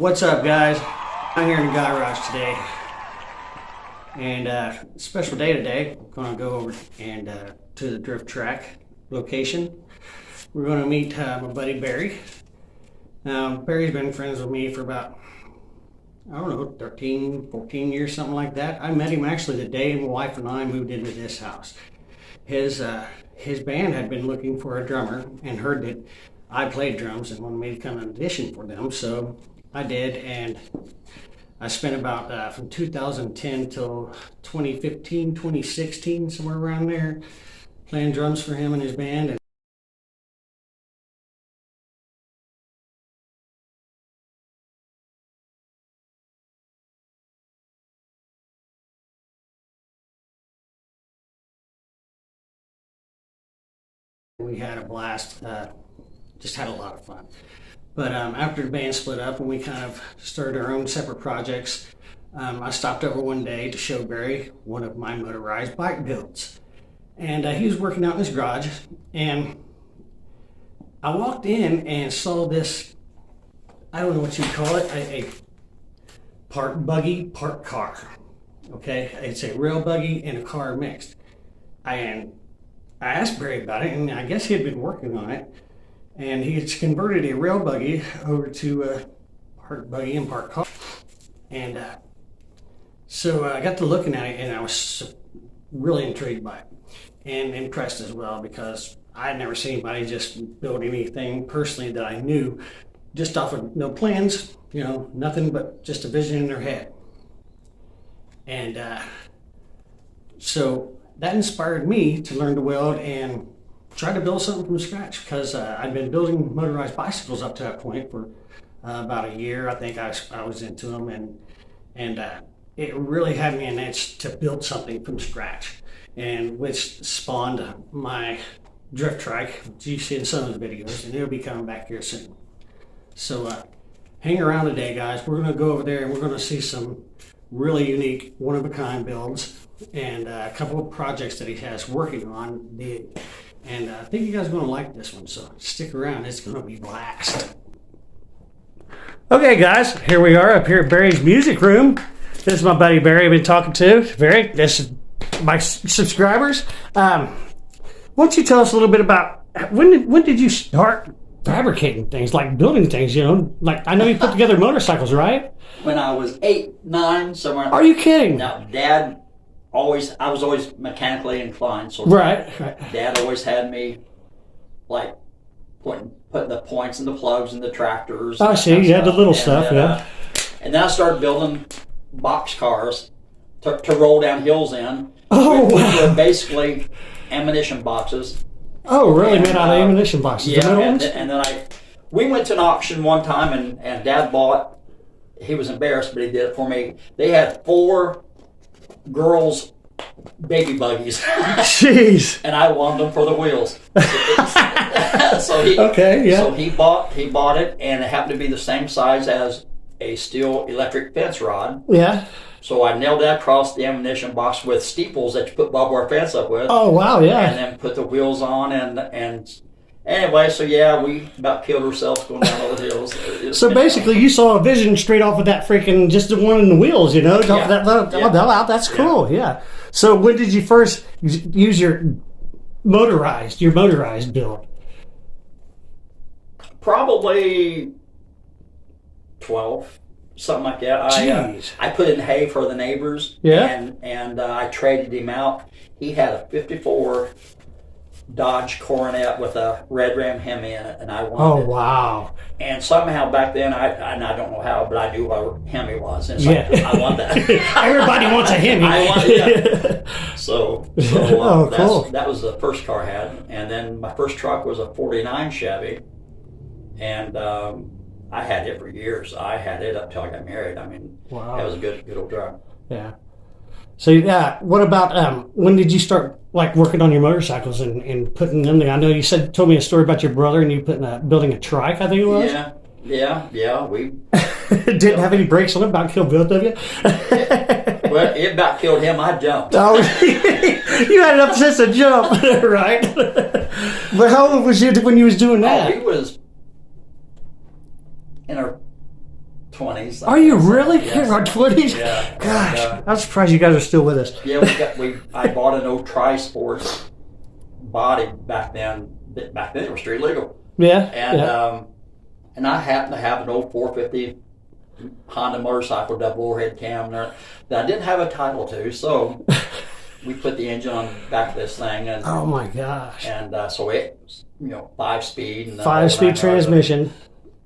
What's up, guys? I'm here in the garage today, and special day today. I'm gonna go over and to the drift track location. We're gonna meet my buddy Barry. Now, Barry's been friends with me for about, I don't know, 13, 14 years, something like that. I met him actually the day my wife and I moved into this house. His band had been looking for a drummer and heard that I played drums and wanted me to come and audition for them, so I did, and I spent about from 2010 till 2015, 2016, somewhere around there, playing drums for him and his band. And we had a blast, just had a lot of fun. But after the band split up and we kind of started our own separate projects, I stopped over one day to show Barry one of my motorized bike builds. And he was working out in his garage, and I walked in and saw this, I don't know what you'd call it, a part buggy, part car. Okay, it's a rail buggy and a car mixed. And I asked Barry about it, and I guess he had been working on it. And he had converted a rail buggy over to part buggy and part car. And so I got to looking at it, and I was really intrigued by it and impressed as well, because I had never seen anybody just build anything personally that I knew just off of no plans, you know, nothing but just a vision in their head. And so that inspired me to learn to weld and try to build something from scratch, because I'd been building motorized bicycles up to that point for about a year. I think I was into them, and it really had me an itch to build something from scratch, and which spawned my drift trike, which you see in some of the videos, and it'll be coming back here soon. So hang around today, guys. We're going to go over there and we're going to see some really unique, one-of-a-kind builds and a couple of projects that he has working on. And I think you guys are going to like this one, so stick around. It's going to be a blast. Okay, guys, here we are up here at Barry's music room. This is my buddy Barry I've been talking to. Barry, this is my subscribers. Why don't you tell us a little bit about when did you start fabricating things, like building things, you know? Like, I know you put together motorcycles, right? When I was 8, 9, somewhere. Are you kidding? Now, Dad I was always mechanically inclined, so right. Dad always had me like putting the points and the plugs and the tractors. I see. You had the little stuff, yeah. And then I started building box cars to roll down hills in. Oh, which wow. were basically ammunition boxes. Oh, really? Made out of ammunition boxes? Yeah, the and then we went to an auction one time, and Dad bought. He was embarrassed, but he did it for me. They had 4 girls' baby buggies. Jeez. And I wanted them for the wheels. So he bought it, and it happened to be the same size as a steel electric fence rod. Yeah. So I nailed that across the ammunition box with steeples that you put barbed wire fence up with. Oh, wow, yeah. And then put the wheels on, and anyway, so yeah, we about killed ourselves going down all the hills. So basically, you saw a vision straight off of that freaking, just the one in the wheels, you know? Off of that, oh, that's cool, yeah. So when did you first use your motorized build? Probably 12, something like that. Jeez. I put in hay for the neighbors. Yeah. And I traded him out. He had a 54 Dodge Coronet with a Red Ram Hemi in it, and I wanted it. Oh, wow. And somehow back then, I don't know how, but I knew what a Hemi was. And I want that. Everybody wants a Hemi. I want it, yeah. So cool. That was the first car I had. And then my first truck was a 49 Chevy. And I had it for years. I had it up till I got married. I mean, wow. That was a good old truck. Yeah. So yeah, what about when did you start like working on your motorcycles and putting them there? I know you told me a story about your brother and you building a trike, I think it was. Yeah. We didn't have any brakes on it. About killed both of you. Well, it about killed him. I jumped. Oh, you had enough sense to jump, right? But how old was you when you was doing that? Oh, he was in our 20s. 20s. Are you really? Yes. Our 20s? Yeah. Gosh, And, I'm surprised you guys are still with us. yeah, I bought an old Tri-Sports body back then. Back then it was street legal. Yeah. And yeah. And I happened to have an old 450 Honda motorcycle double overhead cam there that I didn't have a title to, so we put the engine on the back of this thing, and Oh my gosh. so it was, 5-speed and the 5-speed whole 9 yards, transmission.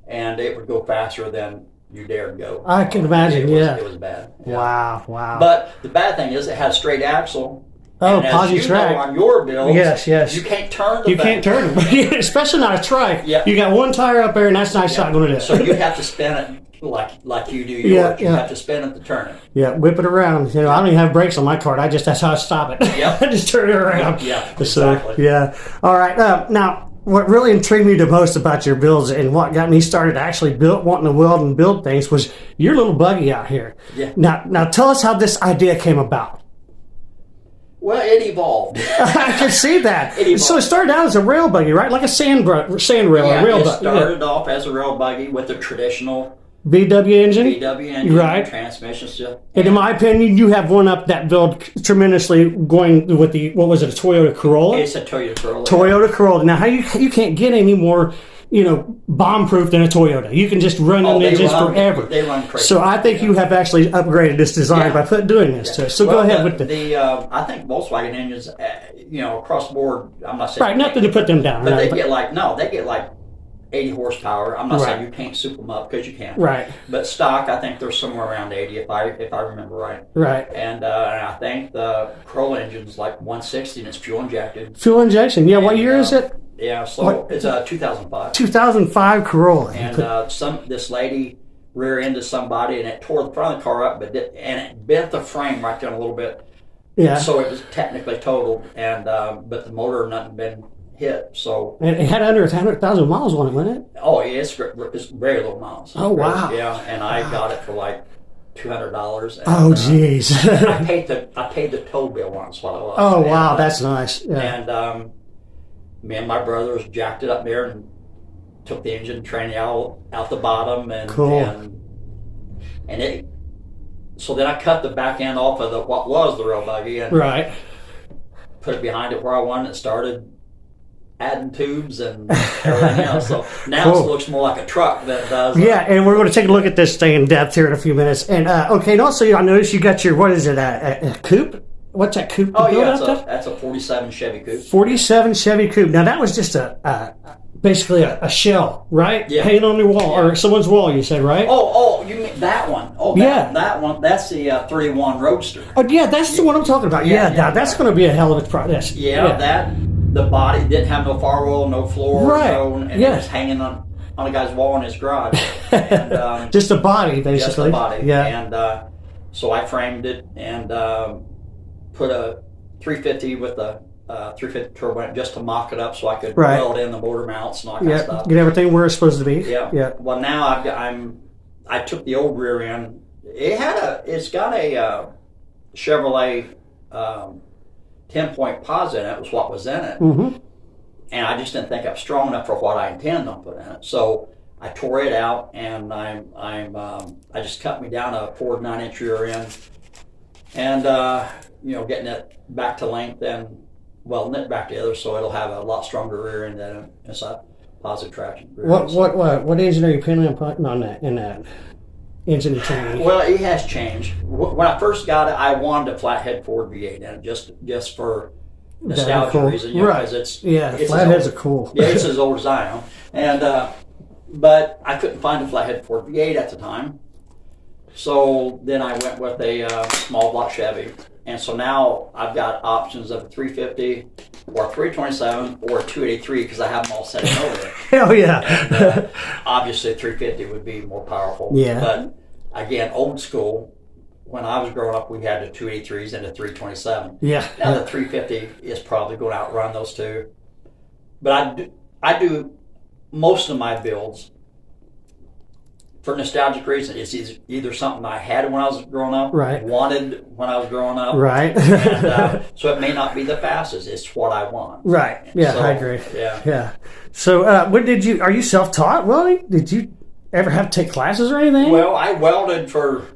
and it would go faster than you dared go. I can imagine, It was bad. Yeah. Wow, wow. But the bad thing is it had a straight axle. Oh, and as posi you track. know, on your builds, Yes, yes. you can't turn the You can't turn them, especially not a trike. Yeah. You got one tire up there, and that's not going to do it. So you have to spin it like you do yours. Yeah, You yeah. have to spin it to turn it. Yeah, whip it around. I don't even have brakes on my cart. That's how I stop it. Yep. I just turn it around. Yeah, So, exactly. yeah. All right. Now, what really intrigued me the most about your builds and what got me started actually wanting to weld and build things was your little buggy out here. Yeah. Now tell us how this idea came about. Well, it evolved. I can see that. It evolved. So it started out as a rail buggy, right? Like a sand rail, Yeah, a rail it buggy. started off as a rail buggy with a traditional VW engine. VW engine, Right. transmission stuff. And in my opinion, you have one up that build tremendously going with the, what was it, a Toyota Corolla? It's a Toyota Corolla. Toyota Corolla. Now, how you can't get any more, bomb-proof than a Toyota. You can just run them they engines run- forever. they run crazy. So I think you have actually upgraded this design Yeah. by doing this to it. So go ahead with the I think Volkswagen engines, across the board. I'm not saying right. Nothing to put them down. but right? they get like 80 horsepower. I'm not saying you can't soup them up because you can. Right. But stock, I think they're somewhere around 80 if I remember right. Right. And I think the Corolla engine's like 160 and it's fuel injected. Fuel injection. Yeah. What And, year is it? Yeah, so What- it's 2005. 2005 Corolla. And this lady rear-ended somebody and it tore the front of the car up, and it bent the frame right down a little bit. Yeah. So it was technically totaled, and but the motor nothing been hit. So And it had under 100,000 miles on it, wasn't it? it's very low miles. Oh, wow. Yeah, and I got it for like $200. Oh, geez. I paid the tow bill once while I was. Oh, And, wow. That's nice. Yeah. And me and my brothers jacked it up there and took the engine training out the bottom and Cool. and it. So then I cut the back end off of what was the rail buggy and Right. put it behind it where I wanted. It started adding tubes and everything else. So now Cool. it looks more like a truck than it does. Yeah, and we're going to take a look at this thing in depth here in a few minutes. And okay, and also I noticed you got your, what is it, a coupe? What's that coupe? Oh built yeah, up there? that's a 47 Chevy Coupe. 47 Chevy Coupe. Now that was just basically a shell, right? Yeah. Hanging on your wall or someone's wall. You said, right? Oh, you mean that one? Oh, Yeah. that one. That's the 31 Roadster. Oh, yeah, that's the one I'm talking about. Yeah, Yeah, now that's going to be a hell of a project. Yeah, the body didn't have no firewall, no floor, Right. and Yeah. it was hanging on a guy's wall in his garage. And, just a body, basically. just the body. Yeah. And so I framed it and put a 350 with a 350 turbo in it just to mock it up so I could Right. weld in the motor mounts and all that kind of Yeah, stuff. get everything where it's supposed to be. Yeah. Yeah. Well, now I took the old rear end. It's got a Chevrolet 10-point posit in it. Was what was in it, Mm-hmm. and I just didn't think I was strong enough for what I intend on putting in it. So I tore it out, and I just cut me down a Ford 9-inch rear end, and getting it back to length and knit back together so it'll have a lot stronger rear end than it's a positive traction. Rear end. What engine are you planning on putting on that in that engine training? Well, it has changed. When I first got it, I wanted a flathead Ford V8 in it, just for nostalgia cool. reason, Right. because it's flatheads as are cool. Yeah, it's as old as I am, and but I couldn't find a flathead Ford V8 at the time, so then I went with a small block Chevy, and so now I've got options of a 350 or a 327 or a 283 because I have them all set in over there. Hell yeah. And, obviously, 350 would be more powerful. Yeah. But again, old school. When I was growing up, we had the 283s and the 327. Yeah. Now the 350 is probably going to outrun those two. But I do most of my builds for nostalgic reasons. It's either something I had when I was growing up, Right. wanted when I was growing up, Right. and, so it may not be the fastest. It's what I want. Right. Yeah, So, I agree. Yeah. Yeah. So, when are you self-taught, Willie? Did you ever have to take classes or anything? Well, I welded for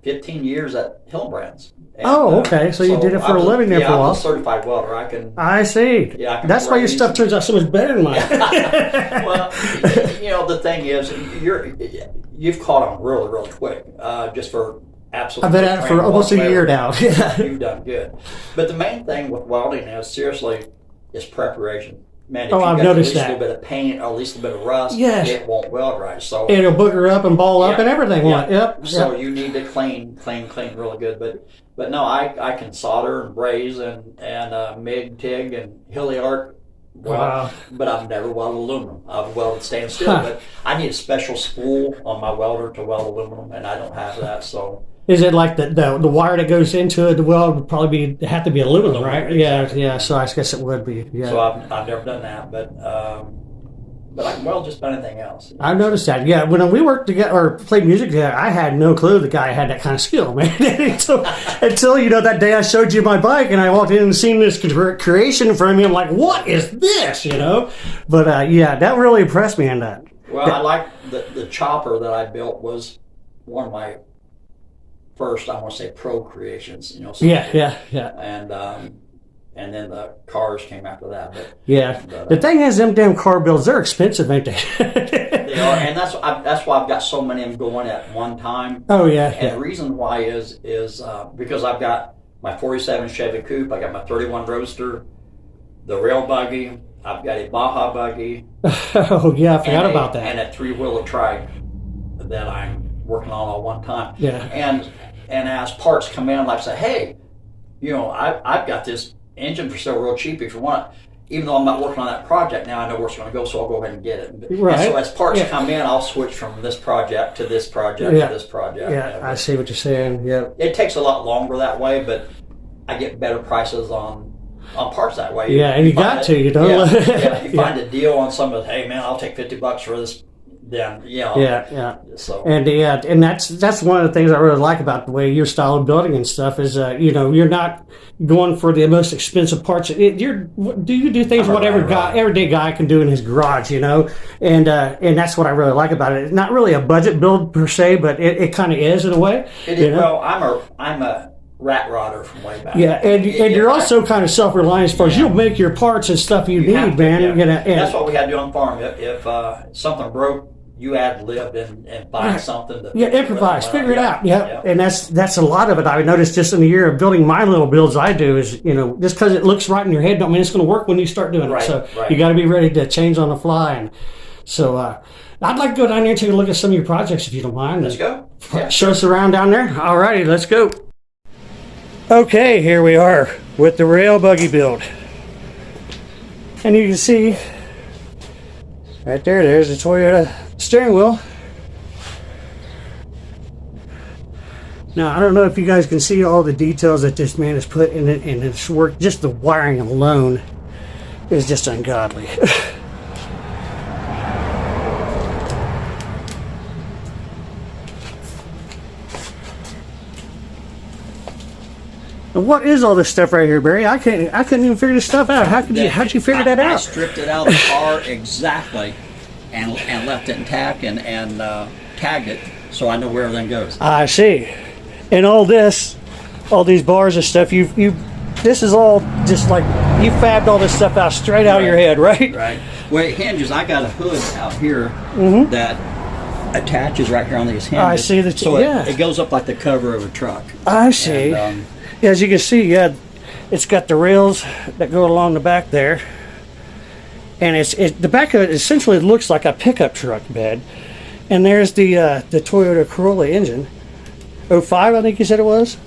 15 years at Hillenbrand's. And, Oh, okay. So you did it for a living there for a I'm while. a certified welder. I can. I see. Yeah, I can That's why your raise- stuff turns out so much better than mine. Well, the thing is, you've caught on really, really quick. Just for absolute. I've been at it for almost a year now. You've done good. But the main thing with welding is seriously is preparation. Man, if Oh, you I've got noticed at least that. a little bit of paint or at least a bit of rust, Yes. it won't weld right. So It'll booger up and ball up Yeah. and everything. Yeah. Yep. So yep. you need to clean really good. But no, I can solder and braze and MIG, TIG, and Hilliard. Wow. But I've never welded aluminum. I've welded stainless steel, Huh. but I need a special spool on my welder to weld aluminum, and I don't have that. So Is it like the wire that goes into it? The weld would probably have to be aluminum, right? Yeah, yeah. So I guess it would be. Yeah. so I've never done that, but I can weld just about anything else. I've noticed that. Yeah, when we worked together or played music together, I had no clue the guy had that kind of skill, man. until that day I showed you my bike and I walked in and seen this creation in front of me. I'm like, what is this? But yeah, that really impressed me on that. Well, I like the chopper that I built was one of my first, I want to say, pro creations. So- Yeah. And then the cars came after that. But Yeah. But, The thing is, them damn car builds, they're expensive, ain't they? they are, and that's why I've got so many of them going at one time. Oh, yeah. And the reason why is because I've got my 47 Chevy Coupe, I got my 31 Roadster, the rail buggy, I've got a Baja buggy. Oh, yeah, I forgot about that. And a three-wheeler trike that I'm working on all one time. Yeah. And as parts come in, like say, hey, I've got this engine for sale real cheap if you want it. Even though I'm not working on that project now, I know where it's going to go, so I'll go ahead and get it. Right. And so as parts Yeah. come in, I'll switch from this project to this project Yeah. to this project. Yeah, I see what you're saying. Yeah. It takes a lot longer that way, but I get better prices on parts that way. Yeah, and you find got it- to, you know? Yeah, you Yeah. find a deal on some of, hey man, I'll take $50 for this. Then Yeah. So And that's one of the things I really like about the way your style of building and stuff is, you're not going for the most expensive parts. Do you do things I'm a what right. everyday guy can do in his garage, and that's what I really like about it. It's not really a budget build per se, but it kind of is in a way. it is, well, I'm a rat rodder from way back. Yeah, and you're also kind of self-reliant as far as you'll make your parts and stuff you have need, to, man. yeah. And That's what we had to do on the farm. If something broke, you ad-libbed and find something to yeah, fix it. improvise, figure it out. Yeah. Yeah. And that's a lot of it. I noticed just in the year of building my little builds I do is, just because it looks right in your head don't mean it's going to work when you start doing Right, it. So right. you got to be ready to change on the fly. And so I'd like to go down there and take a look at some of your projects if you don't mind. Let's go. Yeah. Show us around down there. All righty, let's go. Okay, here we are with the rail buggy build. And you can see right there's the Toyota steering wheel. Now, I don't know if you guys can see all the details that this man has put in it, and it's work. Just the wiring alone is just ungodly. And what is all this stuff right here, Barry? I couldn't even figure this stuff out. How'd you figure that I out? stripped it out of the car exactly and left it intact and tagged it so I know where everything goes. I see. And all these bars and stuff, this is all just like you fabbed all this stuff out straight out of your head, right? Right. Well, it hinges. I got a hood out here that attaches right here on these hinges. I see that. So Yeah. it goes up like the cover of a truck. I see. And, As you can see, it's got the rails that go along the back there, and the back of it essentially looks like a pickup truck bed. And there's the Toyota Corolla engine, 05, I think you said it was,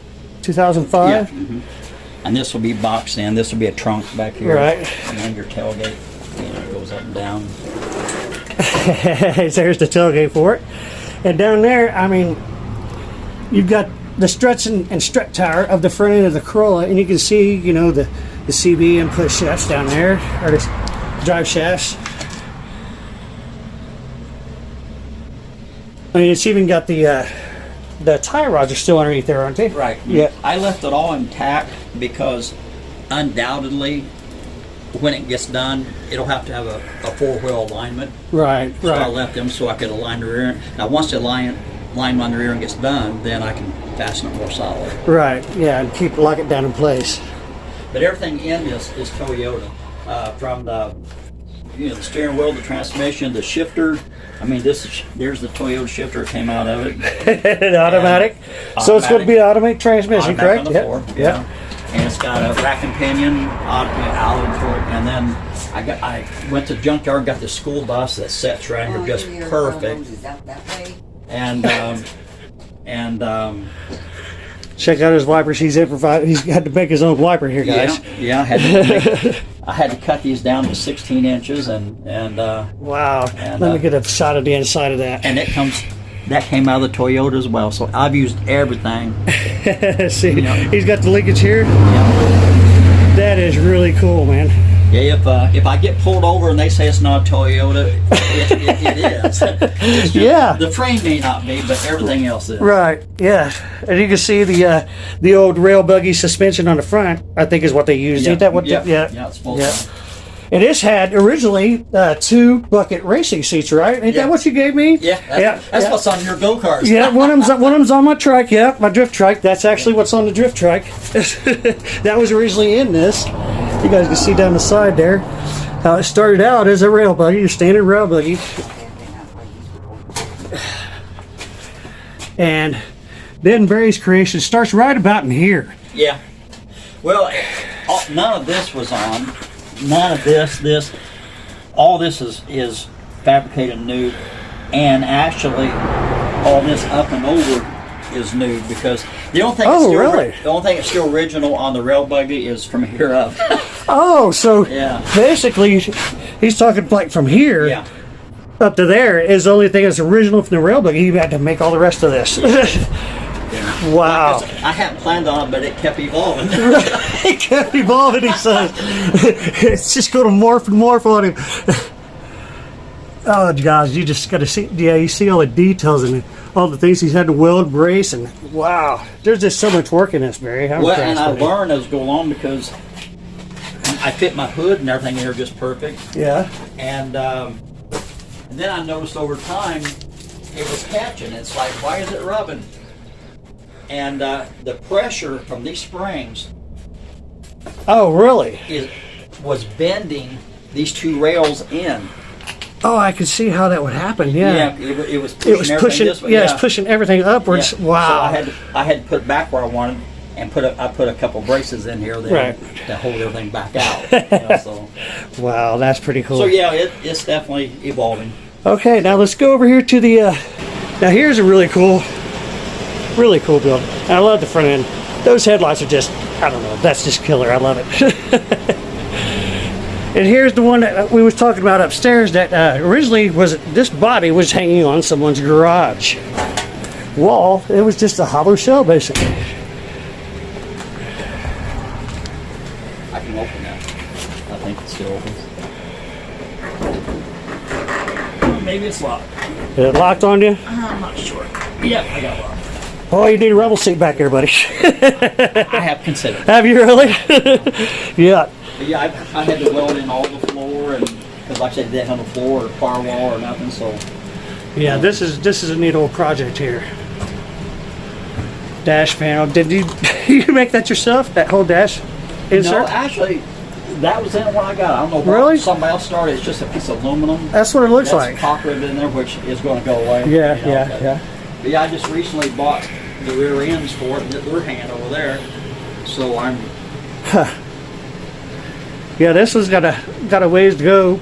2005. yeah. And this will be boxed in. This will be a trunk back here. Right. And then your tailgate, goes up and down. There's the tailgate for it, and down there, I mean, you've got the struts and strut tower of the front end of the Corolla, and you can see, the CB input shafts down there, or the drive shafts. I mean, it's even got the tie rods are still underneath there, aren't they? Right. Yeah. I left it all intact because undoubtedly when it gets done, it'll have to have a four-wheel alignment. Right, So I right. left them so I could align the rear end. Now, once the alignment on the rear end gets done, then I can fasten it more solid. Right, yeah, and lock it down in place. But everything in this is Toyota, from the the steering wheel, the transmission, the shifter. I mean, there's the Toyota shifter that came out of it. Automatic. So it's going to be automatic transmission, Automatic correct? on the floor, yeah. And it's got a rack and pinion outlet for it. And then I went to the junkyard and got the school bus that sets right here just perfect. Is that way? And Check out his wipers. He's improvised. He's had to make his own wiper here, guys. yeah, I had to cut these down to 16 inches and Wow. And, Let me get a shot of the inside of that. that came out of the Toyota as well. So I've used everything. See, Yeah. he's got the linkage here. Yeah. That is really cool, man. Yeah, if I get pulled over and they say it's not a Toyota, it is. It's just- Yeah. The frame may not be, but everything else is. Right. Yeah. And you can see the old rail buggy suspension on the front. I think is what they used. Yeah, Ain't that what? yeah, yeah. yeah, it's supposed Yeah. to. And this had originally 2 bucket racing seats, right? Ain't Yeah. that what you gave me? Yeah, that's what's on your go-karts. Yeah, one of them's on my trike. Yeah, my drift trike. That's actually what's on the drift trike. That was originally in this. You guys can see down the side there how it started out as a rail buggy, a standard rail buggy, and then Barry's creation starts right about in here. Yeah. Well, none of this was on. None of this. All this is fabricated new, and actually, all this up and over is new because the only thing really? the only thing that's still original on the rail buggy is from here up. Oh, so Yeah. basically, he's talking like from here Yeah. up to there is the only thing that's original from the rail buggy. You had to make all the rest of this. Wow. I hadn't planned on it, but it kept evolving. He kept evolving, he says. It's just going to morph and morph on him. Oh, guys, you just got to see. Yeah, you see all the details and all the things he's had to weld, brace, and wow. There's just so much work in this, Barry. I'm Well, impressed and I with it. learned as go along because I fit my hood and everything here just perfect. Yeah. And then I noticed over time it was catching. It's like, why is it rubbing? And the pressure from these springs Oh, really? was bending these two rails in. Oh, I could see how that would happen. Yeah. It was pushing It was everything pushing. this way. Yeah, it's pushing everything upwards. Yeah. Wow. So I had to put it back where I wanted, and I put a couple braces in here then Right. to hold everything back out. Wow, that's pretty cool. So yeah, it's definitely evolving. Okay, now let's go over here to the. Now here's a really cool build. And I love the front end. Those headlights are just, I don't know, that's just killer. I love it. And here's the one that we was talking about upstairs that originally this body was hanging on someone's garage wall. It was just a hollow shell, basically. I can open that. I think it still opens. Maybe it's locked. Is it locked on you? I'm not sure. Yep, I got locked. Oh, you need a rebel seat back there, buddy. I have considered. Have you really? Yeah. But yeah, I had to weld in all the floor, and because like I said, it didn't have a floor or firewall or nothing, so. Yeah, this is a neat old project here. Dash panel. Did you make that yourself? That whole dash insert? No, actually, that was in when I got it. I don't know why Really? somebody else started. It's just a piece of aluminum. That's what it looks That's like. pocketed in there, which is going to go away. Yeah, you know, yeah, but- yeah. But yeah, I just recently bought the rear ends for it, and their hand over there. So I'm. Yeah, this one's got a ways to go.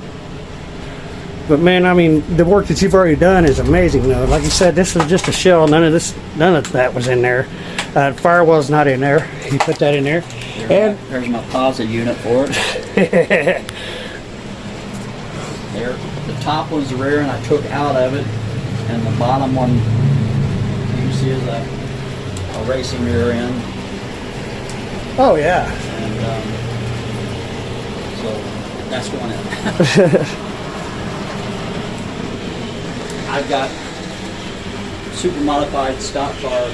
But man, I mean, the work that you've already done is amazing, though. Like you said, this was just a shell. None of that was in there. Firewall's not in there. You put that in there. And There's my posit unit for it. There, the top was the rear, and I took out of it, and the bottom one you can see is a racing rear end, oh yeah. and so that's going in. I've got super modified stock car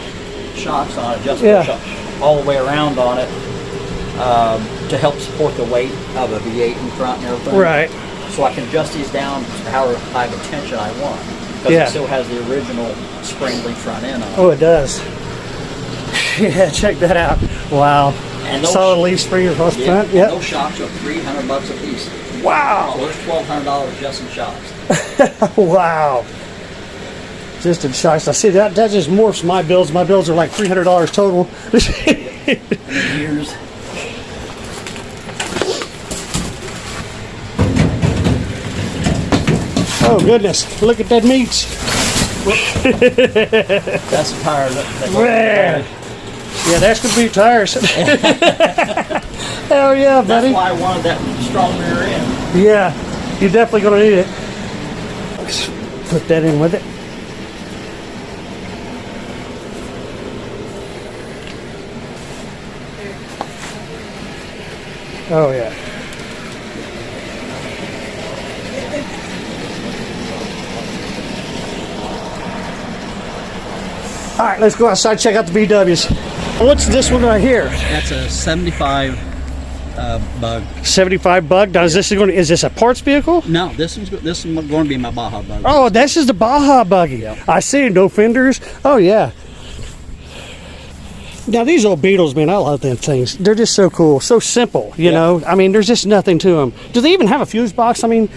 shocks on it, just Yeah. all the way around on it, to help support the weight of a V8 in front and everything. Right. So I can adjust these down to however high of a tension I want. Because Yeah. it still has the original springly front end on it. Oh, it does. Yeah, check that out. Wow. And those- Solid leaf spring across the front. And Yep. those shocks are $300 a piece. Wow. So there's $1,200 just in shocks. Wow. Just in shocks. I see that just morphs my bills. My bills are like $300 total. Years. Oh goodness, look at that meat. That's a tire that Man. Yeah, that's gonna be tires. Hell yeah, That's buddy. why I wanted that strong rear end. Yeah, you're definitely gonna need it. Let's put that in with it. Oh yeah. All right, let's go outside, check out the VWs. What's this one right here? That's a 75 Bug. 75 Bug. Now, is this a parts vehicle? No, this is going to be my Baja Bug. Oh, this is the Baja buggy. Yep. I see. No fenders. Oh yeah. Now these old Beetles, man, I love them things. They're just so cool, so simple. You Yep. know, I mean, there's just nothing to them. Do they even have a fuse box? I mean,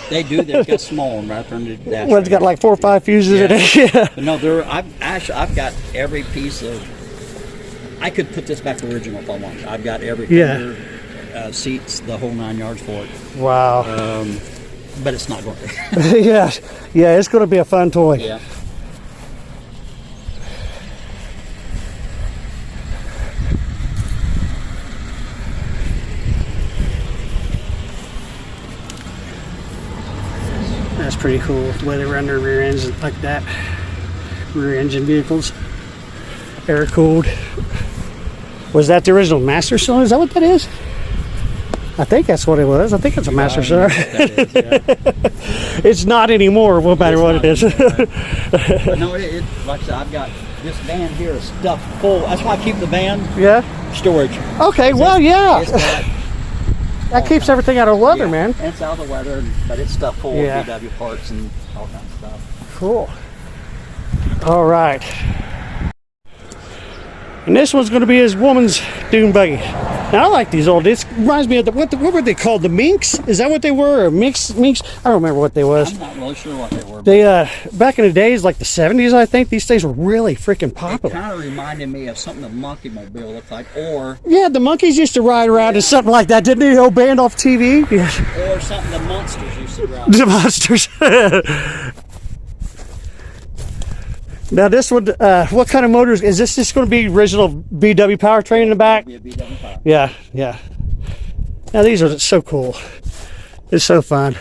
They do. They've got small one right under the dash. well, it's got like 4 or 5 fuses in it. Yeah. But no, I've got every piece of. I could put this back original if I wanted. I've got every Yeah. fender, seats, the whole 9 yards for it. Wow. But it's not going to. Yeah. Yeah. It's going to be a fun toy. Yeah. That's pretty cool. The way they run their rear ends like that. Rear engine vehicles. Air cooled. Was that the original master cylinder? Is that what that is? I think that's what it was. I think it's a master cylinder. It's not anymore, no matter what it is. But no, like I said, I've got this van here is stuffed full. That's why I keep the van Yeah. storage. Okay, well, yeah. It's got, That keeps everything out of weather, man. And it's out of the weather, but it's stuffed full Yeah. of VW parts and all kinds of stuff. Cool. All right. And this one's going to be his woman's dune buggy. Now I like these old. It reminds me of what were they called? The Minks? Is that what they were? Or Minks? I don't remember what they was. I'm not really sure what they were. They back in the days, like the 70s, I think these things were really freaking It popular. kind of reminded me of something the Monkey Mobile looked like, or Yeah, the monkeys used to ride around in something like that, didn't they? Old band off TV. Yeah. or something the Monsters used to drive. The monsters. Now this one, what kind of motors is this? Just going to be original VW powertrain in the back? Be a VW car. Yeah, yeah. Now these are so cool. It's so fun.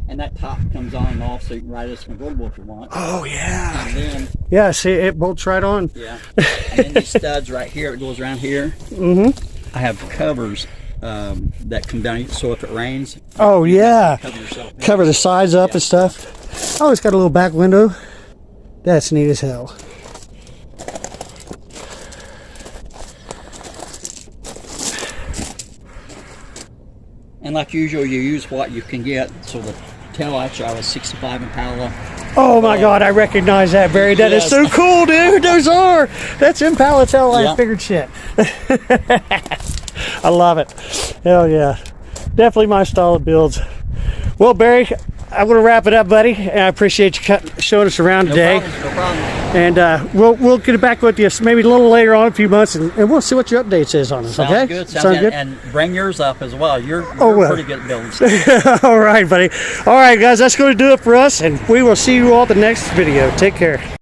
And that top comes on and off, so you can ride it as convertible if you want. Oh yeah. And then, Yeah, see it bolts right on. yeah. And then these studs right here, it goes around here. Mm-hmm. I have covers that come down, so if it rains, Oh yeah. cover yourself. Cover the sides up and stuff. Oh, it's got a little back window. That's neat as hell. And like usual, you use what you can get. So the taillights are a 65 Impala. Oh my God, I recognize that, Barry. That is Yes. so cool, dude. Those are. That's Impala tail light. Yeah. Figured shit. I love it. Hell yeah. Definitely my style of builds. Well, Barry, I'm going to wrap it up, buddy. And I appreciate you showing us around today. No problem. And we'll get back with you maybe a little later on, a few months, and we'll see what your updates is on us. Sounds Okay? good. Sound good? And bring yours up as well. You're well. pretty good at building stuff. All right, buddy. All right, guys, that's going to do it for us, and we will see you all at the next video. Take care.